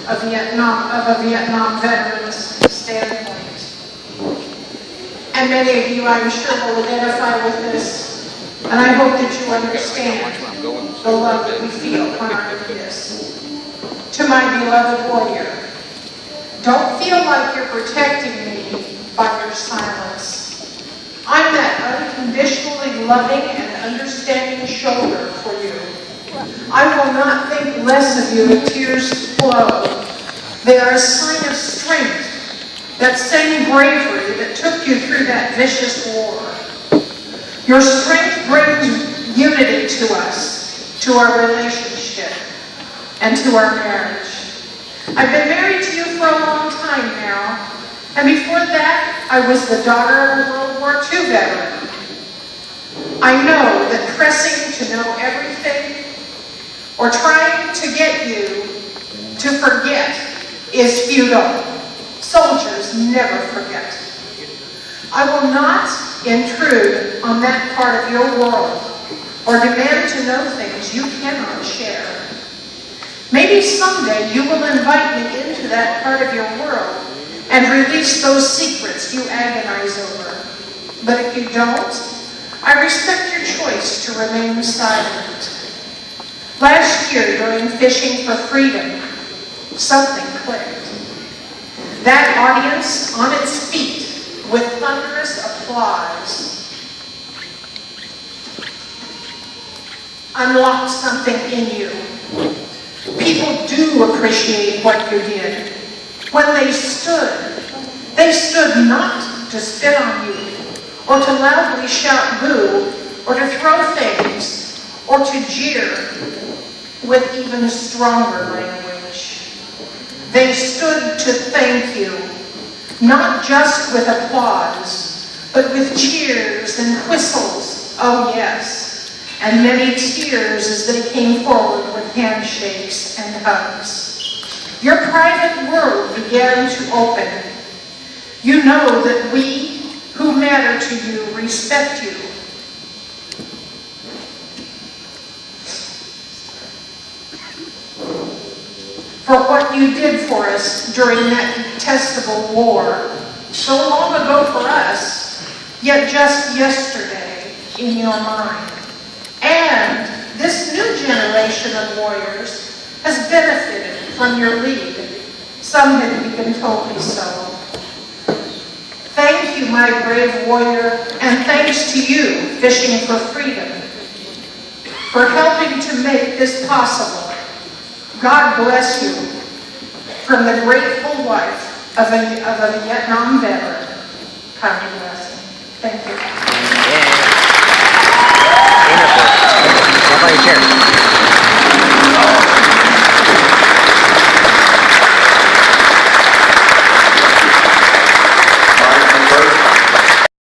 of a Vietnam veteran's standpoint. And many of you, I'm sure, will identify with this, and I hope that you understand the love that we feel when I do this. To my beloved warrior, don't feel like you're protecting me by your silence. I'm that unconditionally loving and understanding shoulder for you. I will not think less of you if tears flow. They are a sign of strength, that same bravery that took you through that vicious war. Your strength brings unity to us, to our relationship, and to our marriage. I've been married to you for a long time now, and before that, I was the daughter of a World War II veteran. I know that pressing to know everything or trying to get you to forget is futile. Soldiers never forget. I will not intrude on that part of your world or demand to know things you cannot share. Maybe someday you will invite me into that part of your world and release those secrets you agonize over. But if you don't, I respect your choice to remain silent. Last year, during Fishing for Freedom, something clicked. That audience on its feet with thunderous applause unlocked something in you. People do appreciate what you did. When they stood not to spit on you, or to loudly shout boo, or to throw things, or to jeer with even stronger language. They stood to thank you, not just with applause, but with cheers and whistles, oh yes, and many tears as they came forward with handshakes and hugs. Your private world began to open. You know that we who matter to you respect you. For what you did for us during that detestable war, so long ago for us, yet just yesterday in your mind. And this new generation of warriors has benefited from your lead. Some have even told me so. Thank you, my brave warrior, and thanks to you, Fishing for Freedom, for helping to make this possible. God bless you, from the grateful wife of a Vietnam veteran. Happy blessing. Thank you.